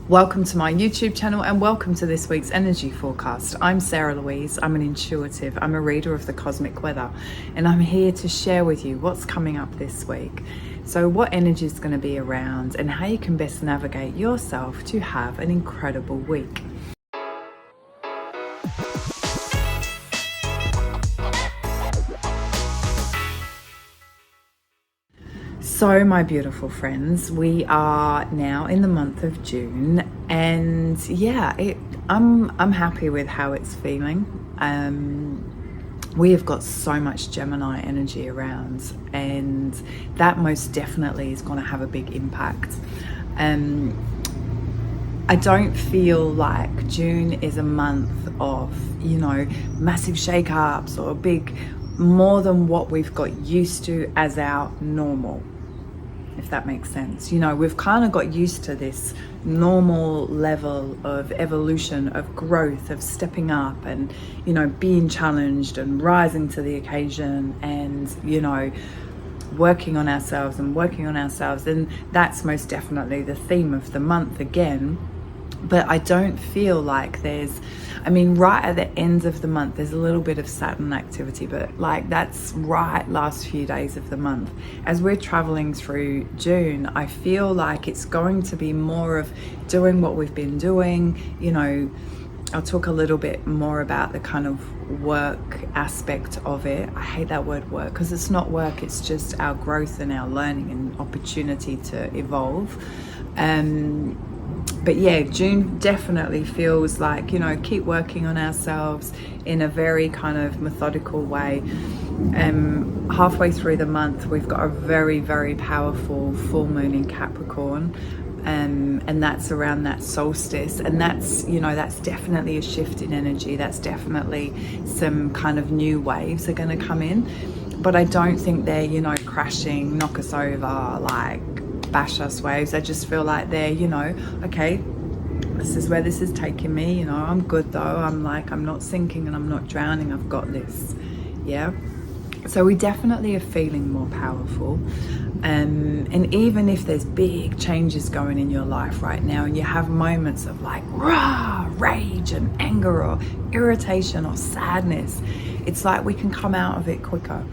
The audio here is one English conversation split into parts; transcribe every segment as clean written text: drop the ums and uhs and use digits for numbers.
Welcome to my YouTube channel and welcome to this week's energy forecast. I'm Sarah Louise, I'm an intuitive, I'm a reader of the cosmic weather, and I'm here to share with you what's coming up this week. So what energy is going to be around and how you can best navigate yourself to have an incredible week. So my beautiful friends, we are now in the month of June, and yeah, I'm happy with how it's feeling. We have got so much Gemini energy around, and that most definitely is going to have a big impact. I don't feel like June is a month of, massive shake-ups or more than what we've got used to as our normal, if that makes sense. We've kind of got used to this normal level of evolution, of growth, of stepping up and, being challenged and rising to the occasion and, working on ourselves. And that's most definitely the theme of the month again. But I don't feel like right at the end of the month, there's a little bit of Saturn activity, but that's right last few days of the month. As we're traveling through June, I feel like it's going to be more of doing what we've been doing. I'll talk a little bit more about the kind of work aspect of it. I hate that word work because it's not work, it's just our growth and our learning and opportunity to evolve. But yeah, June definitely feels like, keep working on ourselves in a very kind of methodical way. Halfway through the month, we've got a very, very powerful full moon in Capricorn. And that's around that solstice. And that's definitely a shift in energy. That's definitely some kind of new waves are going to come in. But I don't think they're, crashing, knock us over, bash us waves. I just feel like they're, okay, this is where this is taking me. I'm good though. I'm not sinking and I'm not drowning. I've got this. Yeah. So we definitely are feeling more powerful. And even if there's big changes going in your life right now and you have moments of rage and anger or irritation or sadness, it's like we can come out of it quicker.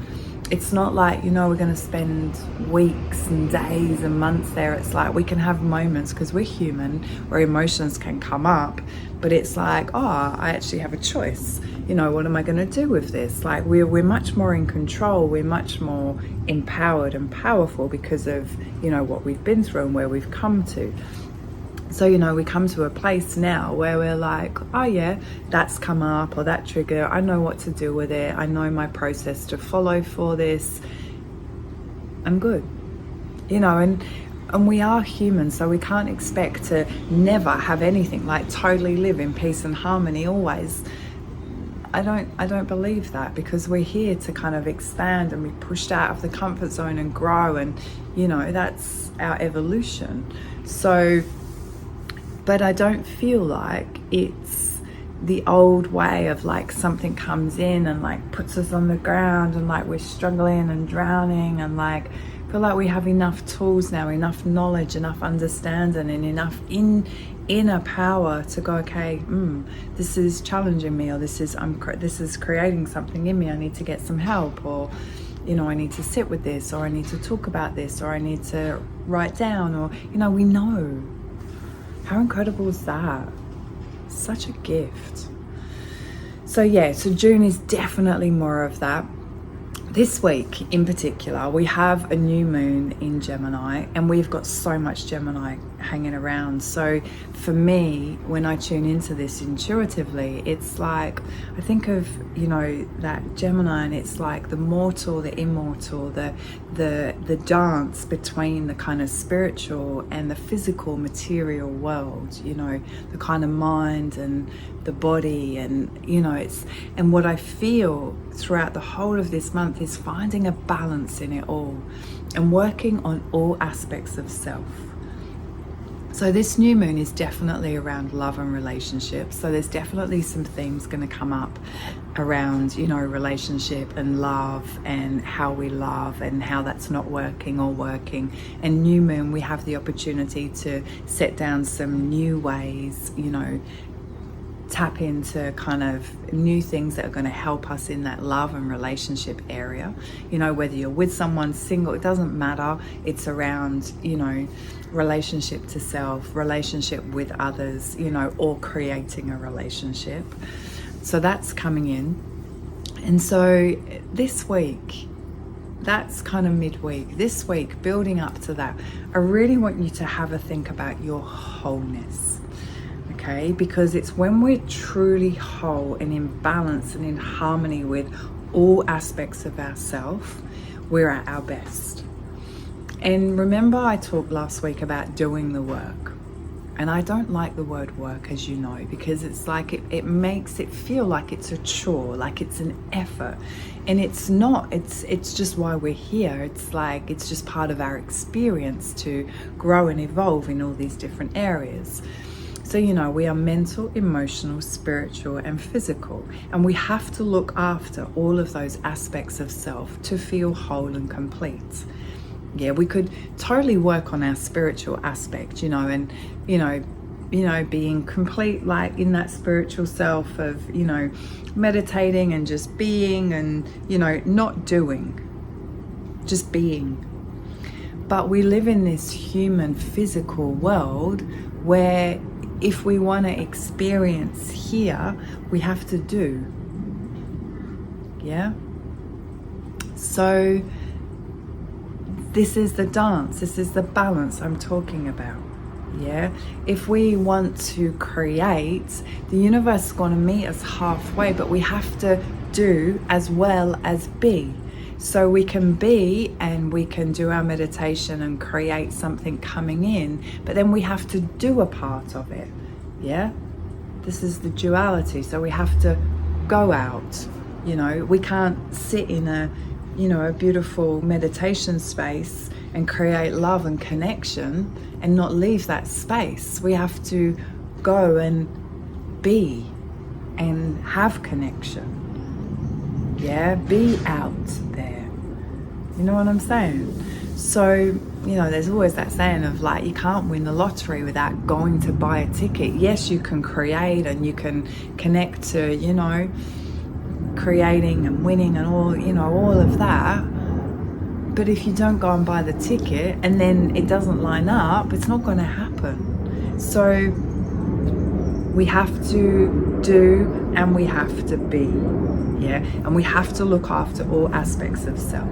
It's not like, we're going to spend weeks and days and months there. It's like we can have moments, because we're human, where emotions can come up, but it's like, I actually have a choice. What am I going to do with this? We're much more in control. We're much more empowered and powerful because of, what we've been through and where we've come to. So, we come to a place now where we're like, oh yeah, that's come up, or that trigger, I know what to do with it. I know my process to follow for this. I'm good. And we are human, so we can't expect to never have anything, totally live in peace and harmony always. I don't believe that, because we're here to kind of expand and be pushed out of the comfort zone and grow, and, that's our evolution. So, but I don't feel like it's the old way of something comes in and puts us on the ground and we're struggling and drowning, and I feel like we have enough tools now, enough knowledge, enough understanding, and enough inner power to go, okay, this is challenging me, or this is creating something in me. I need to get some help, or I need to sit with this, or I need to talk about this, or I need to write down, or we know. How incredible is that? Such a gift. So June is definitely more of that. This week in particular, we have a new moon in Gemini, and we've got so much Gemini hanging around. So for me, when I tune into this intuitively, it's like I think of that Gemini, and it's like the mortal, the immortal, the dance between the kind of spiritual and the physical material world, the kind of mind and the body, and and what I feel throughout the whole of this month is finding a balance in it all and working on all aspects of self. So this new moon is definitely around love and relationships. So there's definitely some themes going to come up around, you know, relationship and love and how we love and how that's not working or working. And new moon, we have the opportunity to set down some new ways, you know, tap into kind of new things that are going to help us in that love and relationship area. You know, whether you're with someone, single, it doesn't matter. It's around, you know, relationship to self, relationship with others, you know, or creating a relationship. So that's coming in. And so this week, that's kind of midweek. This week, building up to that, I really want you to have a think about your wholeness. Okay, because it's when we're truly whole and in balance and in harmony with all aspects of ourself, we're at our best. And remember, I talked last week about doing the work. And I don't like the word work, as you know, because it's like it makes it feel like it's a chore, like it's an effort. And it's not, it's just why we're here. It's like, it's just part of our experience to grow and evolve in all these different areas. So, you know, we are mental, emotional, spiritual, and physical. And we have to look after all of those aspects of self to feel whole and complete. Yeah, we could totally work on our spiritual aspect, you know, and, you know, being complete, like in that spiritual self of, you know, meditating and just being and, you know, not doing, just being. But we live in this human physical world where if we want to experience here, we have to do. Yeah? So this is the dance, this is the balance I'm talking about. Yeah? If we want to create, the universe is going to meet us halfway, but we have to do as well as be. So we can be and we can do our meditation and create something coming in, but then we have to do a part of it. Yeah? This is the duality. So we have to go out. You know, we can't sit in a, you know, a beautiful meditation space and create love and connection and not leave that space. We have to go and be and have connection. Yeah, be out there. You know what I'm saying? So, you know, there's always that saying of like, you can't win the lottery without going to buy a ticket. Yes, you can create and you can connect to, you know, creating and winning and all, you know, all of that. But if you don't go and buy the ticket and then it doesn't line up, it's not going to happen. So we have to do and we have to be. Yeah, and we have to look after all aspects of self.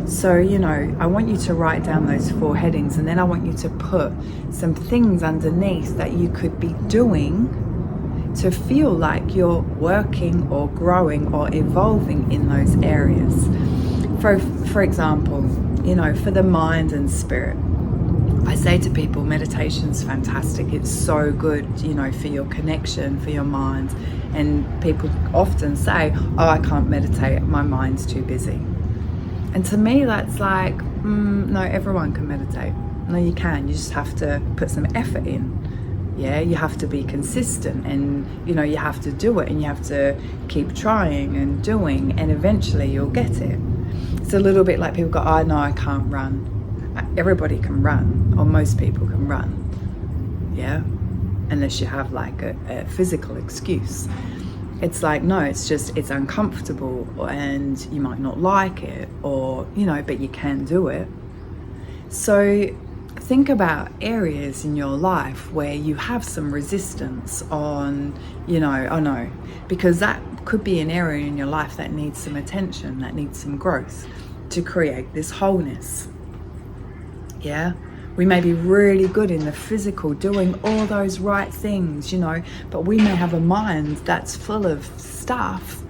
So, you know, I want you to write down those 4 headings, and then I want you to put some things underneath that you could be doing to feel like you're working or growing or evolving in those areas. For example, you know, for the mind and spirit, I say to people, meditation's fantastic. It's so good, you know, for your connection, for your mind. And people often say, oh, I can't meditate, my mind's too busy. And to me, that's like, no, everyone can meditate. No, you can. You just have to put some effort in. Yeah, you have to be consistent and, you know, you have to do it and you have to keep trying and doing, and eventually you'll get it. It's a little bit like people go, oh, no, I can't run. Everybody can run, or most people can run. Yeah, unless you have like a physical excuse. It's like, no, it's just, it's uncomfortable and you might not like it, or, you know, but you can do it. So think about areas in your life where you have some resistance on, you know, oh no, because that could be an area in your life that needs some attention, that needs some growth to create this wholeness. Yeah, we may be really good in the physical, doing all those right things, you know, but we may have a mind that's full of stuff.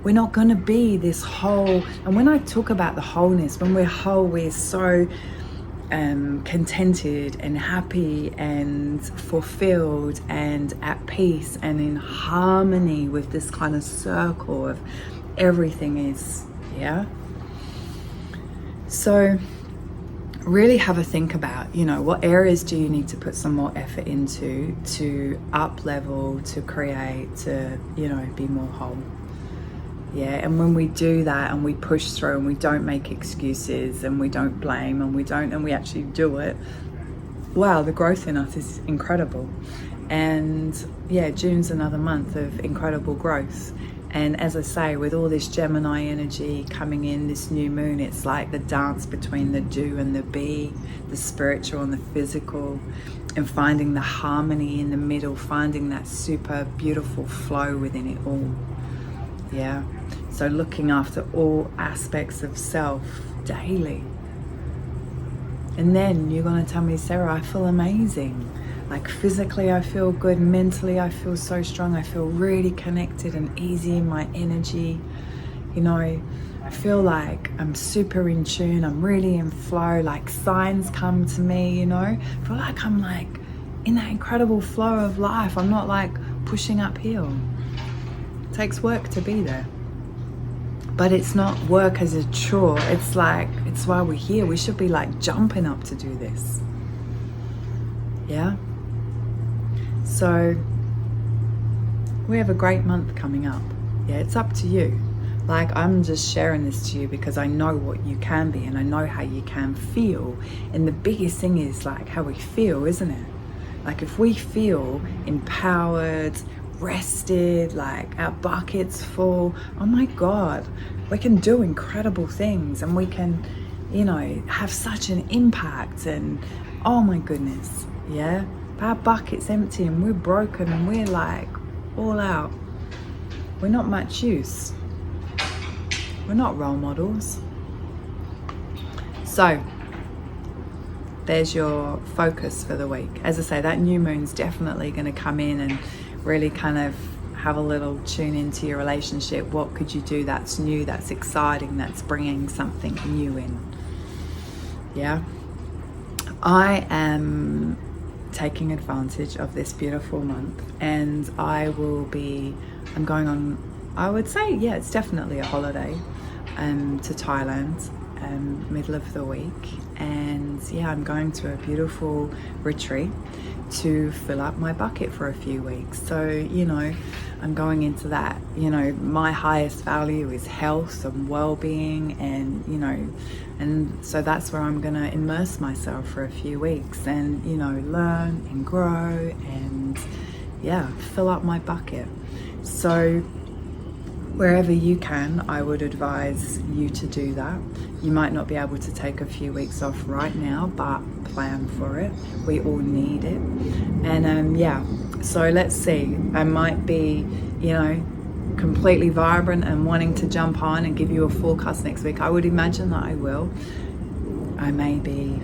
We're not going to be this whole. And when I talk about the wholeness, when we're whole, we're so contented and happy and fulfilled and at peace and in harmony with this kind of circle of everything is, yeah. So really have a think about, you know, what areas do you need to put some more effort into to up level, to create, to, you know, be more whole. Yeah, and when we do that and we push through and we don't make excuses and we don't blame and we actually do it, wow, the growth in us is incredible. And yeah, June's another month of incredible growth. And as I say, with all this Gemini energy coming in, this new moon, it's like the dance between the do and the be, the spiritual and the physical, and finding the harmony in the middle, finding that super beautiful flow within it all. Yeah, so looking after all aspects of self daily. And then you're going to tell me, Sarah, I feel amazing. Like physically I feel good, mentally I feel so strong, I feel really connected and easy in my energy. You know, I feel like I'm super in tune, I'm really in flow, like signs come to me, you know. I feel like I'm like in that incredible flow of life. I'm not like pushing uphill. It takes work to be there. But it's not work as a chore. It's like, it's why we're here. We should be like jumping up to do this. Yeah? So we have a great month coming up. Yeah, it's up to you. Like, I'm just sharing this to you because I know what you can be and I know how you can feel. And the biggest thing is like how we feel, isn't it? Like if we feel empowered, rested, like our bucket's full, oh my God, we can do incredible things and we can, you know, have such an impact. And oh my goodness, yeah, our bucket's empty and we're broken and we're like all out. We're not much use. We're not role models. So there's your focus for the week. As I say, that new moon's definitely going to come in and really kind of have a little tune into your relationship. What could you do that's new, that's exciting, that's bringing something new in? Yeah. I am taking advantage of this beautiful month and I'm going on, I would say, yeah, it's definitely a holiday to Thailand, middle of the week. And yeah, I'm going to a beautiful retreat to fill up my bucket for a few weeks. So, you know, I'm going into that, you know, my highest value is health and well-being, and, you know, and so that's where I'm going to immerse myself for a few weeks and, you know, learn and grow and, yeah, fill up my bucket. So wherever you can, I would advise you to do that. You might not be able to take a few weeks off right now, but plan for it. We all need it. And yeah, so let's see. I might be, you know, completely vibrant and wanting to jump on and give you a forecast next week. I would imagine that I will. I may be,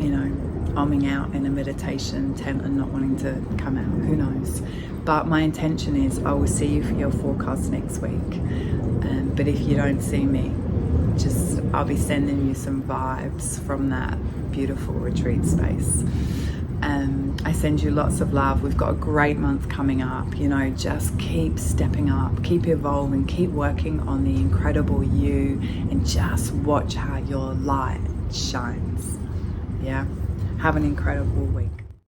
you know, umming out in a meditation tent and not wanting to come out. Who knows? But my intention is I will see you for your forecast next week. But if you don't see me, just I'll be sending you some vibes from that beautiful retreat space. I send you lots of love. We've got a great month coming up. You know, just keep stepping up, keep evolving, keep working on the incredible you, and just watch how your light shines. Yeah? Have an incredible week.